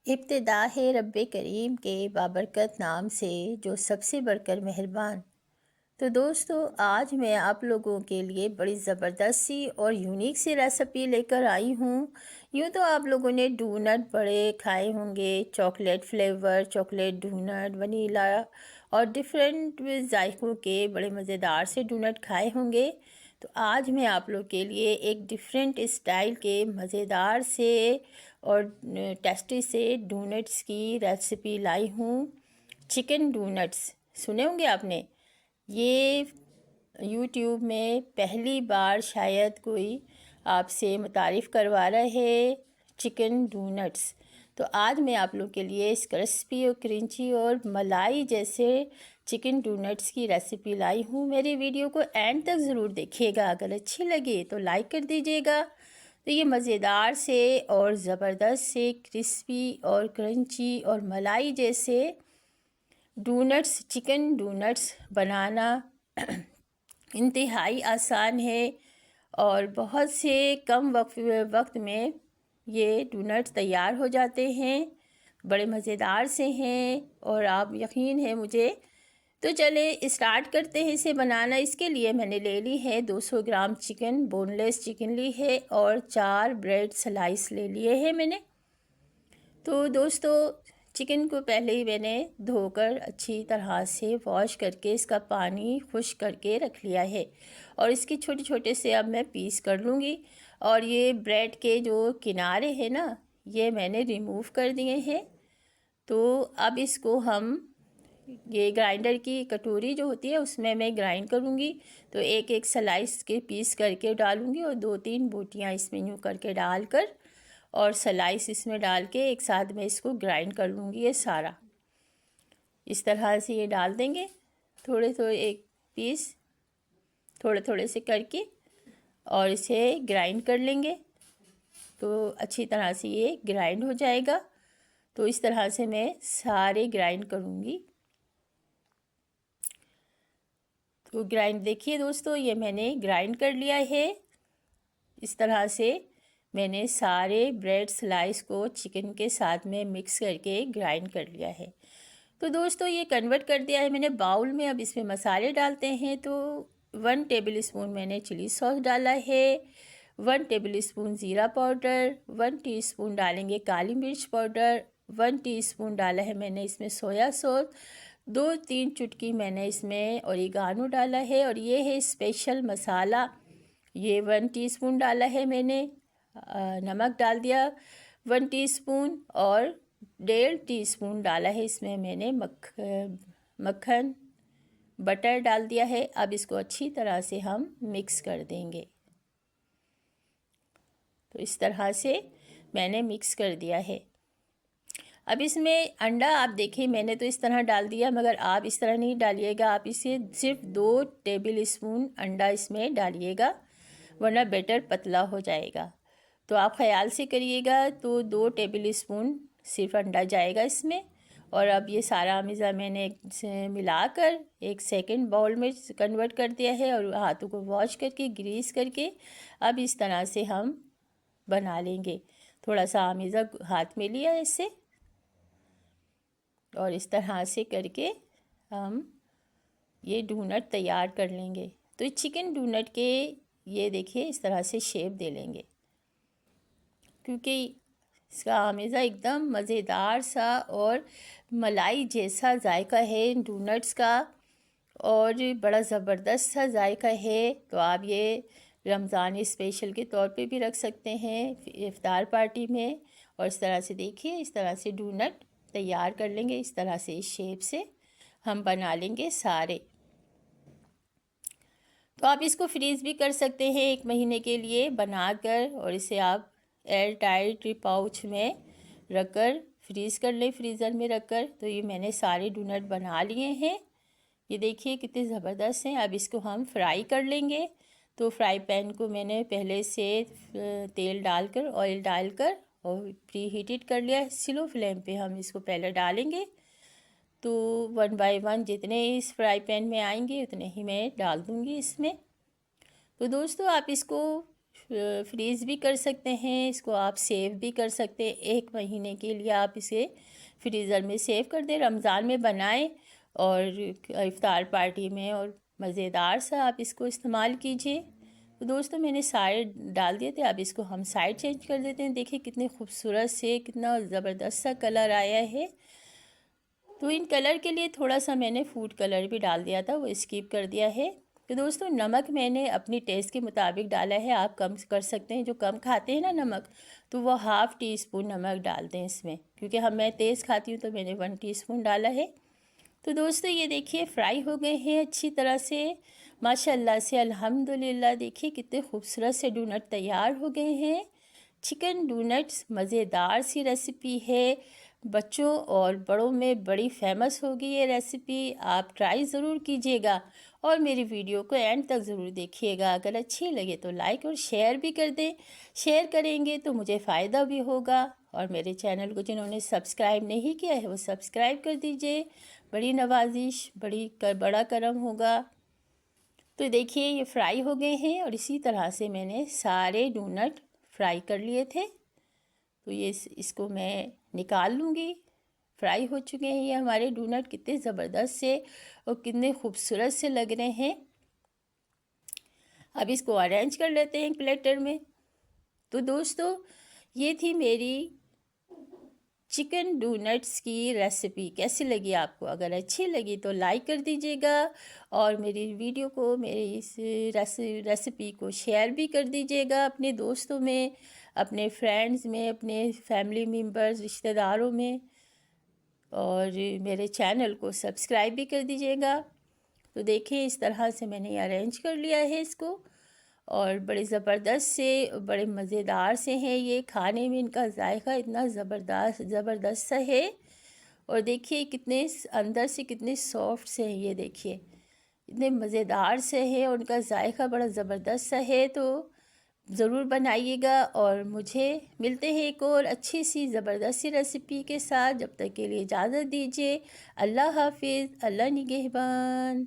इब्तिदा है रब्बे करीम के बाबरकत नाम से जो सबसे बढ़कर मेहरबान। तो दोस्तों, आज मैं आप लोगों के लिए बड़ी ज़बरदस्त सी और यूनिक सी रेसिपी लेकर आई हूँ। यूँ तो आप लोगों ने डोनट बड़े खाए होंगे, chocolate flavour, chocolate donut, vanilla और डिफरेंट जायकों के बड़े मज़ेदार से डोनट खाए होंगे। तो आज मैं आप लोग के लिए एक डिफरेंट स्टाइल के मज़ेदार से और टेस्टी से डोनट्स की रेसिपी लाई हूँ। चिकन डोनट्स सुने होंगे आपने। ये यूट्यूब में पहली बार शायद कोई आपसे मुतारिफ़ करवा रहा है चिकन डोनट्स। तो आज मैं आप लोग के लिए इस क्रिस्पी और क्रंची और मलाई जैसे चिकन डोनट्स की रेसिपी लाई हूँ। मेरी वीडियो को एंड तक ज़रूर देखिएगा, अगर अच्छी लगे तो लाइक कर दीजिएगा। तो ये मज़ेदार से और ज़बरदस्त से क्रिस्पी और क्रंची और मलाई जैसे डोनट्स, चिकन डोनट्स बनाना इंतहाई आसान है और बहुत से कम वक्त में ये डोनट्स तैयार हो जाते हैं। बड़े मज़ेदार से हैं और आप यकीन है मुझे। तो चले स्टार्ट करते हैं इसे बनाना। इसके लिए मैंने ले ली है 200 ग्राम चिकन, बोनलेस चिकन ली है और 4 ब्रेड स्लाइस ले लिए हैं मैंने। तो दोस्तों, चिकन को पहले ही मैंने धोकर अच्छी तरह से वॉश करके इसका पानी खुश्क करके रख लिया है और इसके छोटे छोटे से अब मैं पीस कर लूँगी। और ये ब्रेड के जो किनारे हैं ना, ये मैंने रिमूव कर दिए हैं। तो अब इसको हम ये ग्राइंडर की कटोरी जो होती है उसमें मैं ग्राइंड करूँगी। तो एक एक स्लाइस के पीस करके डालूँगी और 2-3 बोटियाँ इसमें यूँ करके डालकर और स्लाइस इसमें डाल के एक साथ में इसको ग्राइंड कर लूँगी। ये सारा इस तरह से ये डाल देंगे, थोड़े थोड़े एक पीस थोड़े थोड़े से करके और इसे ग्राइंड कर लेंगे। तो अच्छी तरह से ये ग्राइंड हो जाएगा। तो इस तरह से मैं सारे ग्राइंड करूँगी। तो ग्राइंड देखिए दोस्तों, ये मैंने ग्राइंड कर लिया है। इस तरह से मैंने सारे ब्रेड स्लाइस को चिकन के साथ में मिक्स करके ग्राइंड कर लिया है। तो दोस्तों, ये कन्वर्ट कर दिया है मैंने बाउल में। अब इसमें मसाले डालते हैं। तो 1 टेबल स्पून मैंने चिली सॉस डाला है, 1 टेबल स्पून ज़ीरा पाउडर, 1 टीस्पून डालेंगे काली मिर्च पाउडर, 1 टीस्पून डाला है मैंने इसमें सोया सॉस, 2-3 चुटकी मैंने इसमें ओरिगानो डाला है। और ये है स्पेशल मसाला, ये 1 टीस्पून डाला है मैंने। नमक डाल दिया 1 टीस्पून और 1.5 टीस्पून डाला है इसमें मैंने मक्खन बटर डाल दिया है। अब इसको अच्छी तरह से हम मिक्स कर देंगे। तो इस तरह से मैंने मिक्स कर दिया है। अब इसमें अंडा आप देखिए, मैंने तो इस तरह डाल दिया, मगर आप इस तरह नहीं डालिएगा। आप इसे सिर्फ 2 टेबल स्पून अंडा इसमें डालिएगा, वरना बैटर पतला हो जाएगा। तो आप ख़याल से करिएगा। तो 2 टेबल स्पून सिर्फ अंडा जाएगा इसमें। और अब ये सारा मिज़ा मैंने मिलाकर एक सेकंड बाउल में कन्वर्ट कर दिया है और हाथों को वॉश करके ग्रीस करके अब इस तरह से हम बना लेंगे। थोड़ा सा आमिज़ा हाथ में लिया इससे और इस तरह से करके हम ये डोनट तैयार कर लेंगे। तो चिकन डोनट के ये देखिए इस तरह से शेप दे लेंगे, क्योंकि इसका आमेज़ा एकदम मज़ेदार सा और मलाई जैसा जायका है इन डोनट्स का और बड़ा ज़बरदस्त सा जायका है। तो आप ये रमज़ान स्पेशल के तौर पे भी रख सकते हैं इफ्तार पार्टी में। और इस तरह से देखिए, इस तरह से डोनट तैयार कर लेंगे। इस तरह से इस शेप से हम बना लेंगे सारे। तो आप इसको फ्रीज़ भी कर सकते हैं 1 महीने के लिए बनाकर, और इसे आप एयर टाइट पाउच में रखकर फ्रीज़ कर लें, फ्रीज़र में रखकर। तो ये मैंने सारे डोनट बना लिए हैं। ये देखिए कितने ज़बरदस्त हैं। अब इसको हम फ्राई कर लेंगे। तो फ्राई पैन को मैंने पहले से तेल डालकर, ऑयल डालकर और प्री हीटेड कर लिया। स्लो फ्लेम पे हम इसको पहले डालेंगे। तो 1 बाय 1 जितने इस फ्राई पैन में आएंगे उतने ही मैं डाल दूँगी इसमें। तो दोस्तों, आप इसको फ्रीज़ भी कर सकते हैं, इसको आप सेव भी कर सकते हैं। 1 महीने के लिए आप इसे फ्रीज़र में सेव कर दें, रमज़ान में बनाएं और इफ़्तार पार्टी में और मज़ेदार सा आप इसको इस्तेमाल कीजिए। तो दोस्तों मैंने सारे डाल दिए थे, अब इसको हम साइड चेंज कर देते हैं। देखिए कितने खूबसूरत से, कितना ज़बरदस्त सा कलर आया है। तो इन कलर के लिए थोड़ा सा मैंने फूड कलर भी डाल दिया था, वो स्किप कर दिया है। तो दोस्तों नमक मैंने अपनी टेस्ट के मुताबिक डाला है, आप कम कर सकते हैं। जो कम खाते हैं ना नमक, तो वो ½ टीस्पून नमक डाल दें इसमें, क्योंकि मैं तेज़ खाती हूँ तो मैंने 1 टीस्पून डाला है। तो दोस्तों ये देखिए फ्राई हो गए हैं अच्छी तरह से, माशाल्लाह से, अल्हम्दुलिल्लाह। देखिए कितने खूबसूरत से डोनट तैयार हो गए हैं। चिकन डोनट्स मज़ेदार सी रेसिपी है, बच्चों और बड़ों में बड़ी फेमस होगी ये रेसिपी। आप ट्राई ज़रूर कीजिएगा और मेरी वीडियो को एंड तक ज़रूर देखिएगा। अगर अच्छी लगे तो लाइक और शेयर भी कर दें। शेयर करेंगे तो मुझे फ़ायदा भी होगा, और मेरे चैनल को जिन्होंने सब्सक्राइब नहीं किया है वो सब्सक्राइब कर दीजिए। बड़ी नवाजिश, बड़ा करम होगा। तो देखिए ये फ्राई हो गए हैं और इसी तरह से मैंने सारे डोनट फ्राई कर लिए थे। तो ये इसको मैं निकाल लूँगी। फ्राई हो चुके हैं ये हमारे डोनट, कितने ज़बरदस्त से और कितने खूबसूरत से लग रहे हैं। अब इसको अरेंज कर लेते हैं एक प्लेटर में। तो दोस्तों ये थी मेरी चिकन डोनट्स की रेसिपी। कैसी लगी आपको? अगर अच्छी लगी तो लाइक कर दीजिएगा और मेरी वीडियो को, मेरी इस रेसिपी को शेयर भी कर दीजिएगा अपने दोस्तों में, अपने फ्रेंड्स में, अपने फैमिली मेम्बर्स, रिश्तेदारों में, और मेरे चैनल को सब्सक्राइब भी कर दीजिएगा। तो देखिए इस तरह से मैंने अरेंज कर लिया है इसको, और बड़े ज़बरदस्त से, बड़े मज़ेदार से हैं ये। खाने में इनका जायका इतना ज़बरदस्त सा है। और देखिए कितने अंदर से कितने सॉफ्ट से हैं ये, देखिए इतने मज़ेदार से हैं और उनका जायका बड़ा ज़बरदस्त सा है। तो ज़रूर बनाइएगा और मुझे मिलते हैं एक और अच्छी सी ज़बरदस्त सी रेसिपी के साथ। जब तक के लिए इजाज़त दीजिए। अल्लाह हाफिज़, अल्लाह निगहबान।